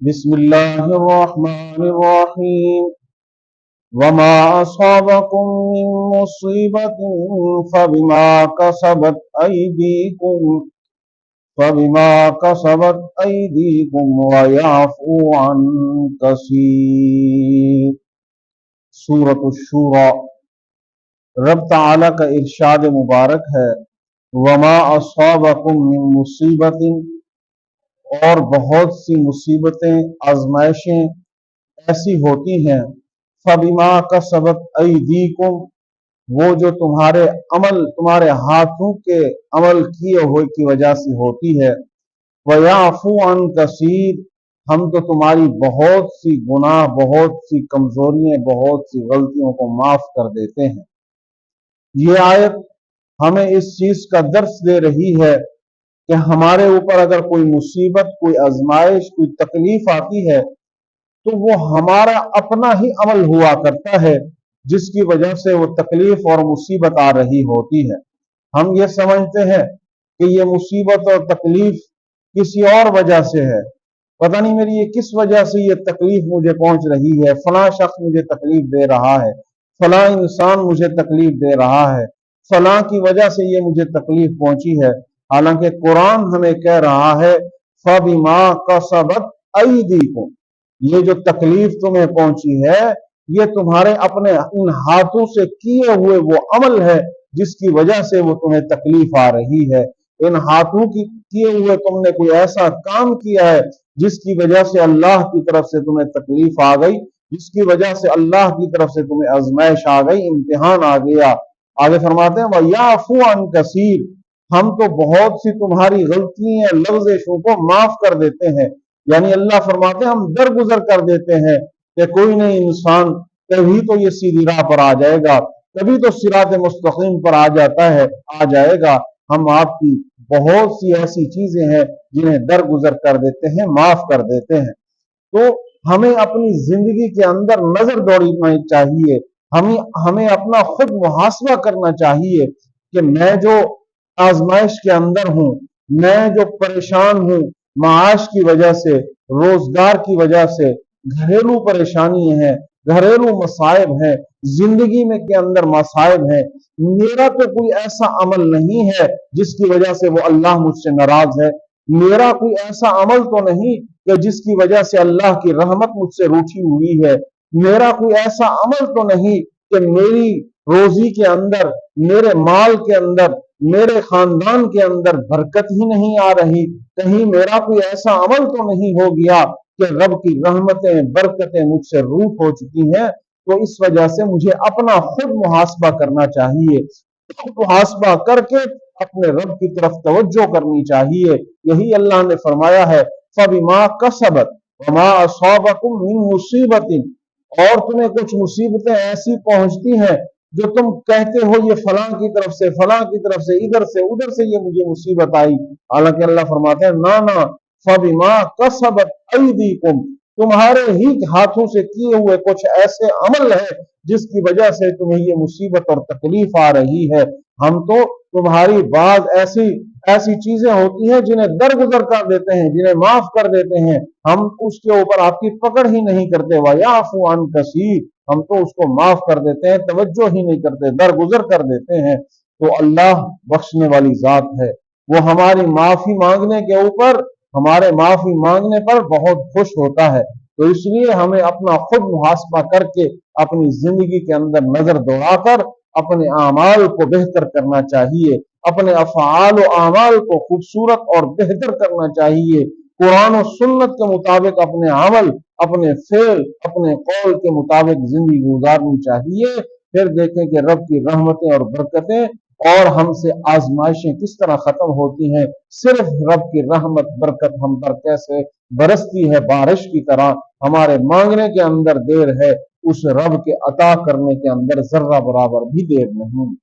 بسم الله الرحمن الرحيم وما أصابكم من مصيبة فبما كسبت أيديكم ويعفو عن كثير۔ سورۃ الشورى۔ رب تعالیٰ کا ارشاد مبارک ہے وما اصابکم من مصیبت، اور بہت سی مصیبتیں آزمائشیں ایسی ہوتی ہیں فبما کسبت ایدیکم، وہ جو تمہارے ہاتھوں کے عمل کیے ہوئے کی وجہ سے ہوتی ہے، ویعفو عن کثیر، ہم تو تمہاری بہت سی گناہ، بہت سی کمزوریاں، بہت سی غلطیوں کو معاف کر دیتے ہیں۔ یہ آیت ہمیں اس چیز کا درس دے رہی ہے کہ ہمارے اوپر اگر کوئی مصیبت، کوئی آزمائش، کوئی تکلیف آتی ہے تو وہ ہمارا اپنا ہی عمل ہوا کرتا ہے جس کی وجہ سے وہ تکلیف اور مصیبت آ رہی ہوتی ہے۔ ہم یہ سمجھتے ہیں کہ یہ مصیبت اور تکلیف کسی اور وجہ سے ہے، پتہ نہیں میری یہ کس وجہ سے یہ تکلیف مجھے پہنچ رہی ہے، فلاں شخص مجھے تکلیف دے رہا ہے، فلاں انسان مجھے تکلیف دے رہا ہے، فلاں کی وجہ سے یہ مجھے تکلیف پہنچی ہے۔ حالانکہ قرآن ہمیں کہہ رہا ہے فَبِمَا كَسَبَتْ أَيْدِيكُمْ، یہ جو تکلیف تمہیں پہنچی ہے یہ تمہارے اپنے ان ہاتھوں سے کیے ہوئے وہ عمل ہے جس کی وجہ سے وہ تمہیں تکلیف آ رہی ہے۔ ان ہاتھوں کی کیے ہوئے تم نے کوئی ایسا کام کیا ہے جس کی وجہ سے اللہ کی طرف سے تمہیں تکلیف آ گئی، جس کی وجہ سے اللہ کی طرف سے تمہیں آزمائش آ گئی، امتحان آ گیا۔ آگے فرماتے ہیں وَيَعْفُو عَنْ كَثِيرٍ، ہم تو بہت سی تمہاری غلطیاں، لغزشوں کو معاف کر دیتے ہیں۔ یعنی اللہ فرماتے ہیں ہم درگزر کر دیتے ہیں کہ کوئی نہیں، انسان کبھی تو یہ سیدھی راہ پر آ جائے گا، کبھی تو صراط مستقیم پر آ جائے گا۔ ہم آپ کی بہت سی ایسی چیزیں ہیں جنہیں درگزر کر دیتے ہیں، معاف کر دیتے ہیں۔ تو ہمیں اپنی زندگی کے اندر نظر دوڑنا چاہیے، ہمیں اپنا خود محاسبہ کرنا چاہیے کہ میں جو آزمائش کے اندر ہوں، میں جو پریشان ہوں معاش کی وجہ سے، روزگار کی وجہ سے، گھریلو پریشانی ہیں، گھریلو مصائب ہیں، زندگی میں کے اندر مصائب ہیں، میرا تو کوئی ایسا عمل نہیں ہے جس کی وجہ سے وہ اللہ مجھ سے ناراض ہے، میرا کوئی ایسا عمل تو نہیں کہ جس کی وجہ سے اللہ کی رحمت مجھ سے روٹھی ہوئی ہے، میرا کوئی ایسا عمل تو نہیں کہ میری روزی کے اندر، میرے مال کے اندر، میرے خاندان کے اندر برکت ہی نہیں آ رہی، کہیں میرا کوئی ایسا عمل تو نہیں ہو گیا کہ رب کی رحمتیں، برکتیں مجھ سے روٹ ہو چکی ہیں۔ تو اس وجہ سے مجھے اپنا خود محاسبہ کرنا چاہیے، محاسبہ کر کے اپنے رب کی طرف توجہ کرنی چاہیے۔ یہی اللہ نے فرمایا ہے فَبِمَا كَسَبَتْ وَمَا أَصَابَكُم مِّن مُّصِيبَةٍ، اور تمہیں کچھ مصیبتیں ایسی پہنچتی ہیں جو تم کہتے ہو یہ فلاں کی طرف سے، فلاں کی طرف سے، ادھر سے ادھر سے یہ مجھے مصیبت آئی، حالانکہ اللہ فرماتے ہیں نہ فَبِمَا كَسَبَتْ أَيْدِيكُمْ، تمہارے ہی ہاتھوں سے کیے ہوئے کچھ ایسے عمل ہے جس کی وجہ سے تمہیں یہ مصیبت اور تکلیف آ رہی ہے۔ ہم تو تمہاری بعض ایسی چیزیں ہوتی ہیں جنہیں درگزر کر دیتے ہیں، جنہیں معاف کر دیتے ہیں، ہم اس کے اوپر آپ کی پکڑ ہی نہیں کرتے، وَيَعْفُو عَنْ كَثِيرٍ، ہم تو اس کو معاف کر دیتے ہیں، توجہ ہی نہیں کرتے، درگزر کر دیتے ہیں۔ تو اللہ بخشنے والی ذات ہے، وہ ہماری معافی مانگنے کے اوپر، ہمارے معافی مانگنے پر بہت خوش ہوتا ہے۔ تو اس لیے ہمیں اپنا خود محاسبہ کر کے اپنی زندگی کے اندر نظر دوڑا کر اپنے اعمال کو بہتر کرنا چاہیے، اپنے افعال و اعمال کو خوبصورت اور بہتر کرنا چاہیے، قرآن و سنت کے مطابق اپنے عمل، اپنے فعل، اپنے قول کے مطابق زندگی گزارنی چاہیے۔ پھر دیکھیں کہ رب کی رحمتیں اور برکتیں اور ہم سے آزمائشیں کس طرح ختم ہوتی ہیں۔ صرف رب کی رحمت برکت ہم پر کیسے برستی ہے بارش کی طرح، ہمارے مانگنے کے اندر دیر ہے، اس رب کے عطا کرنے کے اندر ذرہ برابر بھی دیر نہیں۔